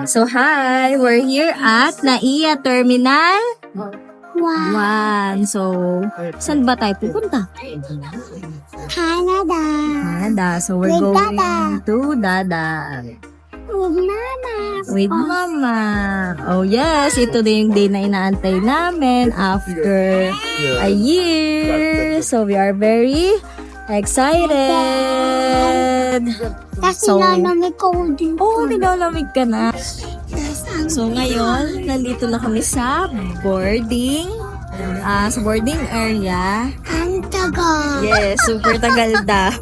So, hi! We're here at NAIA Terminal 1. So, saan ba tayo pupunta? Canada. Canada. So, we're With going Dada. to Dada. With Mama. With Mama. Oh, yes. Ito din yung day na inaantay namin after a year. So, we are very excited. Kasi So, nalamig ko dito. oh, nilalamig ka na. So, ngayon, nandito na kami sa boarding area. Ang taga. Yes, super tagal daw.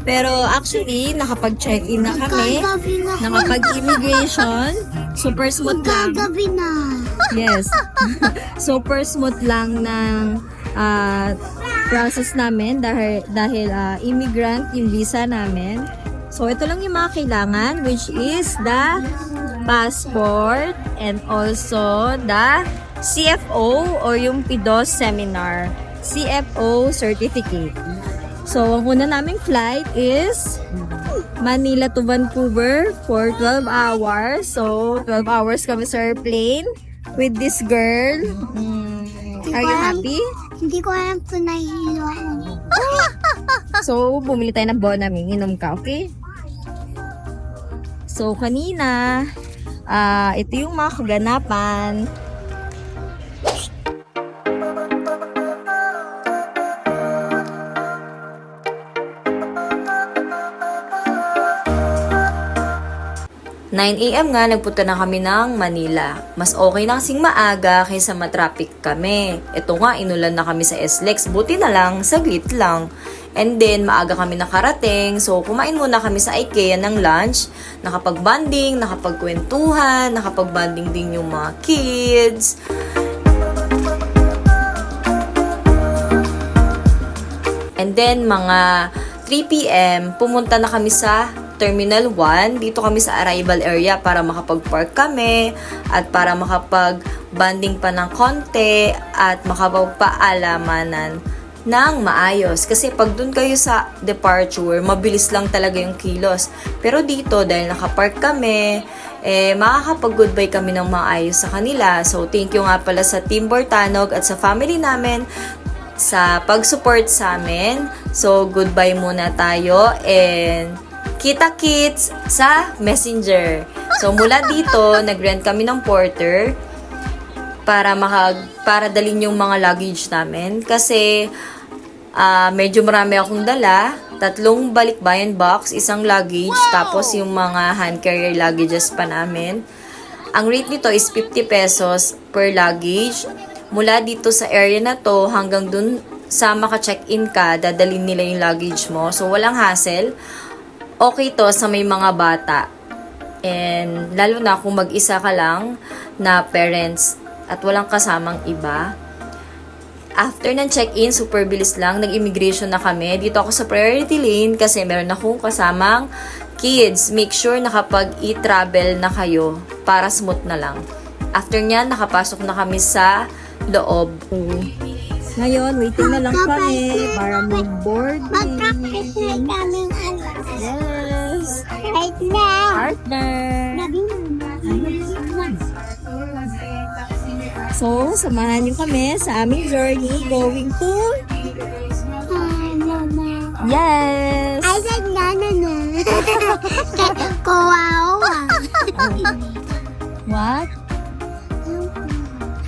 Pero actually, nakapag-check-in na kami. Kagabi na. Nakapag-immigration. Super smooth lang. Kagabi na. Yes. Super smooth lang ng process namin dahil immigrant yung visa namin. So, ito lang yung mga kailangan, which is the passport and also the CFO or yung PIDOS seminar. CFO certificate. So, ang una naming flight is Manila to Vancouver for 12 hours. So, 12 hours kami sa airplane with this girl. Are you happy? Hindi ko alam kung nahihilo ako. So, bumili tayo ng Bonaming. Inom ka, okay? So, kanina, ito yung mga kaganapan. AM nga, nagpunta na kami ng Manila. Mas okay na kasing maaga kaysa matraffic kami. Ito nga, inulan na kami sa SLEX. Buti na lang, saglit lang. And then, maaga kami nakarating. So, kumain muna kami sa IKEA ng lunch. Nakapag-bonding, nakapagkwentuhan, nakapag-bonding din yung mga kids. And then, mga 3 PM, pumunta na kami sa Terminal 1. Dito kami sa arrival area para makapag-park kami at para makapag-banding pa ng konti at makapagpaalamanan ng maayos. Kasi pag dun kayo sa departure, mabilis lang talaga yung kilos. Pero dito, dahil nakapark kami, makakapag-goodbye kami ng maayos sa kanila. So, thank you nga pala sa Team Bortanog at sa family namin sa pag-support sa amin. So, goodbye muna tayo and kita-kits sa Messenger. So, mula dito, nag-rent kami ng porter para dalhin yung mga luggage namin. Kasi, medyo marami akong dala. 3 balikbayan box, 1 luggage, tapos yung mga hand carrier luggages pa namin. Ang rate nito is 50 pesos per luggage. Mula dito sa area na to, hanggang dun sa maka-check-in ka, dadalhin nila yung luggage mo. So, walang hassle. Okay to sa may mga bata. And lalo na kung mag-isa ka lang na parents at walang kasamang iba. After ng check-in, super bilis lang. Nag-immigration na kami. Dito ako sa priority lane kasi meron akong kasamang kids. Make sure na kapag i-travel na kayo para smooth na lang. After nyan, nakapasok na kami sa loob. Ngayon, waiting na lang kami para mag-boarding. Mag-practice na kami alas. Yes! Right now. Partner! Sabi mo na. So, samahan niyo kami sa aming journey going to... Mama. Yes! I said na. Kawawa. What?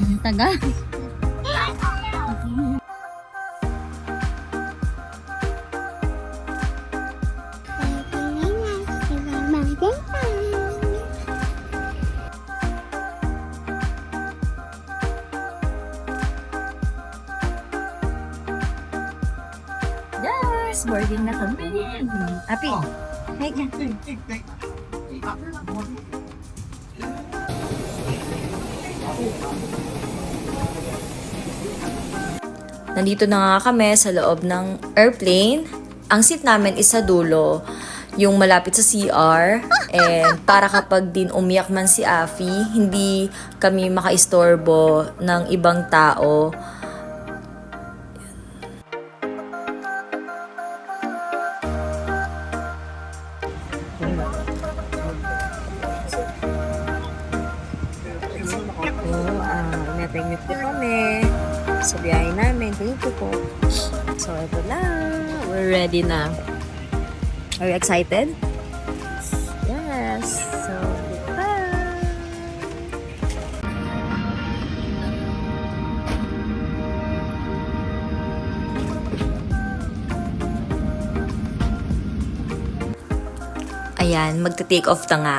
Ang tagal. Yes! Boarding na kami. Api. Hey, Nandito na nga kami sa loob ng airplane. Ang seat namin is sa dulo, yung malapit sa CR. And para kapag din umiyak man si Afi, hindi kami makaistorbo ng ibang tao. thank you po kami sa biyahe namin. Thank you po. So, ito na. We're ready na. Are you excited? Yes. So, goodbye. Ayan, magta-take off na nga.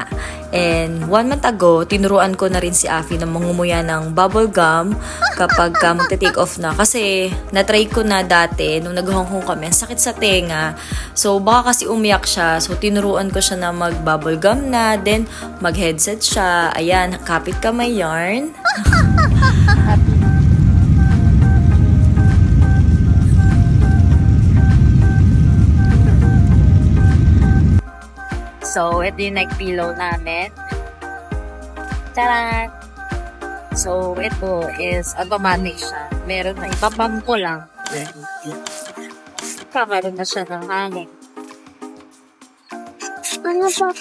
And 1 month ago, tinuruan ko na rin si Afi na mangumuya ng bubble gum kapag magta-take off na. Kasi natry ko na dati, nung nag-Hong Kong kami, ang sakit sa tenga. So, baka kasi umiyak siya. So, tinuruan ko siya na mag-bubble gum na. Then, mag-headset siya. Ayan, kapit kamay yarn. So, ito yung neck pillow namin. Taran! So, ito is automatic siya. Meron na ipapam ko lang. Kakaroon na siya ng hangin. Ano pa?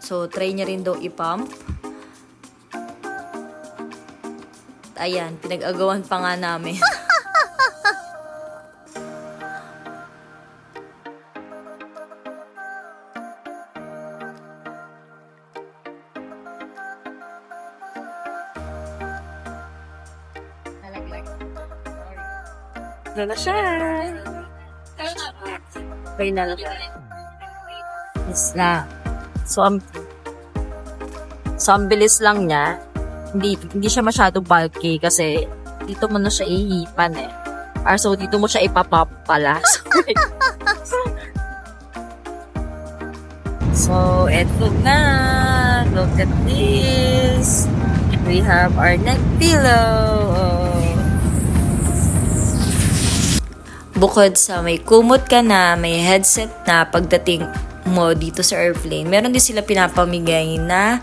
So, try niya rin daw ipump. Ayan, pinag-agawan pa nga namin. Ito na siya. Okay na siya. Yes na. So, ang bilis lang niya. Hindi siya masyado bulky kasi dito mo na siya ihipan eh. Or so, dito mo siya ipapop pala. So, eto na. Look at this. We have our neck pillow. Bukod sa may kumot ka na, may headset na pagdating mo dito sa airplane, meron din sila pinapamigay na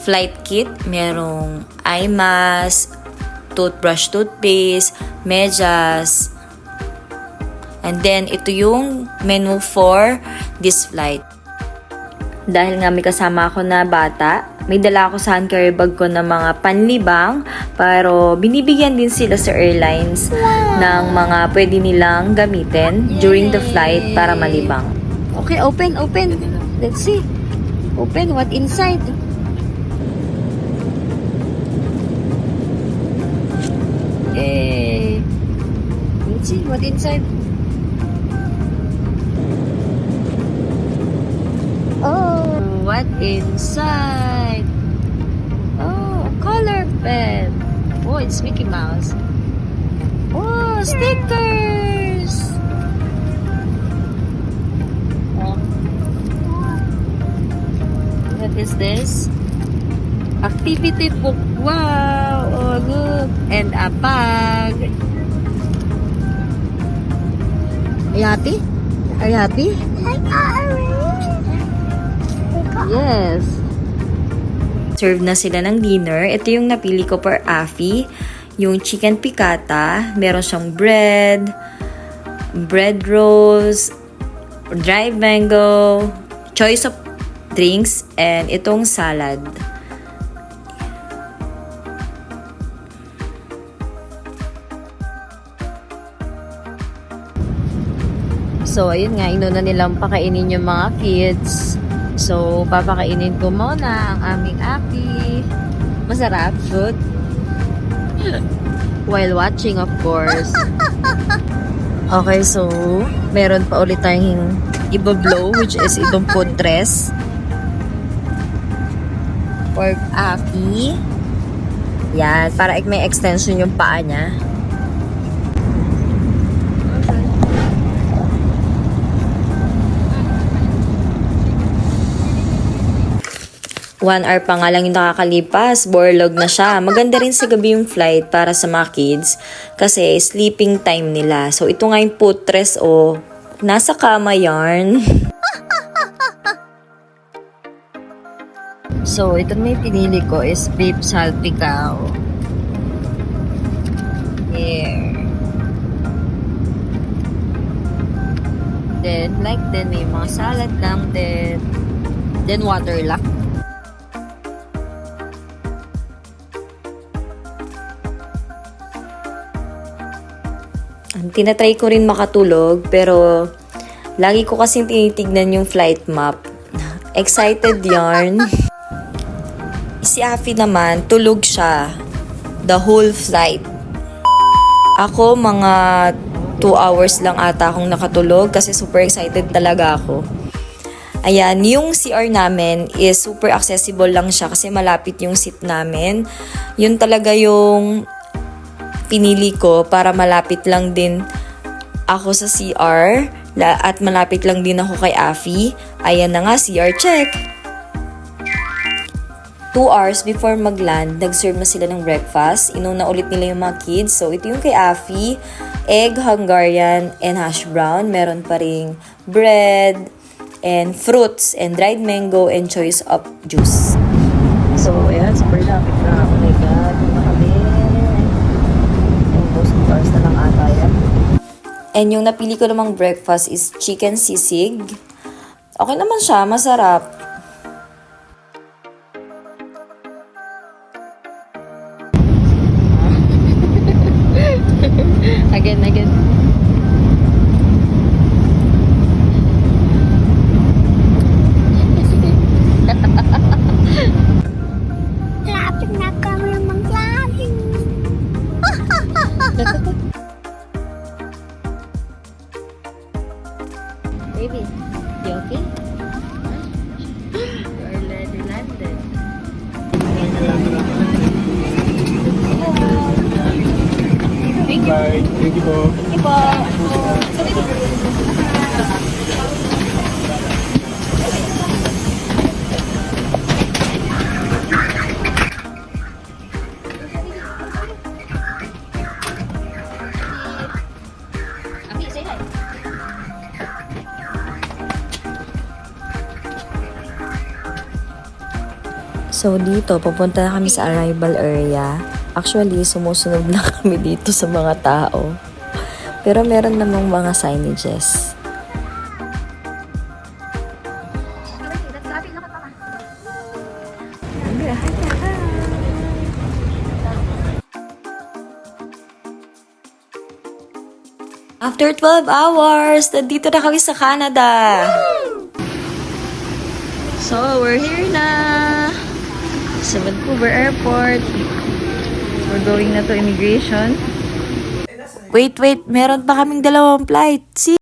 flight kit. Merong eye mask, toothbrush, toothpaste, medyas. And then, ito yung menu for this flight. Dahil nga may kasama ako na bata, may dala ako sa hand carry bag ko ng mga panlibang, pero binibigyan din sila sa airlines ng mga pwede nilang gamitin during the flight para malibang. Okay, open. Let's see. Open, what inside? Let's see, what inside? Oh, What inside? Oh, color pen. Oh, it's Mickey Mouse. Oh, stickers. Oh. What is this? Activity book. Wow. Oh, look. And a bag. Are you happy? Are you happy? I got a ring. Yes. Serve na sila ng dinner. Ito yung napili ko per Afi. Yung chicken piccata. Meron siyang bread rolls, dried mango, choice of drinks, and itong salad. So, ayun nga, inuna nilang pakainin yung mga kids. So, papakainin ko muna ang aming Afi. Masarap, good. While watching, of course. Okay, so, meron pa ulit tayong ibablow, which is itong food dress. For Afi. Yan, para may extension yung paa niya. 1 hour pa nga lang yung nakakalipas, borlog na siya. Maganda rin sa gabi yung flight para sa mga kids kasi sleeping time nila. So, ito nga yung putres o nasa kama yarn. So, ito may pinili ko is beef salpicao. Here. Then, may mga salad lang din. Then, water lock. Tinatry ko rin makatulog, pero lagi ko kasing tinitignan yung flight map. Excited yarn. Si Afi naman, tulog siya. The whole flight. Ako, mga 2 hours lang ata akong nakatulog kasi super excited talaga ako. Ayan, yung CR namin is super accessible lang siya kasi malapit yung seat namin. Yun talaga yung pinili ko para malapit lang din ako sa CR at malapit lang din ako kay Afi. Ayan na nga, CR check! 2 hours before mag-land, nag-serve na sila ng breakfast. Inuna ulit nila yung mga kids. So, ito yung kay Afi, egg, Hungarian, and hash brown. Meron pa ring bread, and fruits, and dried mango, and choice of juice. So, ayan, super lapit na. Oh my God, na kami. Almost 2 hours na lang ata yan. And yung napili ko namang breakfast is chicken sisig. Okay naman siya, masarap. Again. Lapit na kami mag-landing. Baby, you okay? You're already landed. Bye. Thank you po. So dito, papunta na kami sa arrival area. Actually, sumusunod na kami dito sa mga tao. Pero meron namang mga signages. After 12 hours, nandito na kami sa Canada. So, we're here na sa Vancouver Airport. We're going na to immigration. Wait, meron pa kaming 2 flight. See?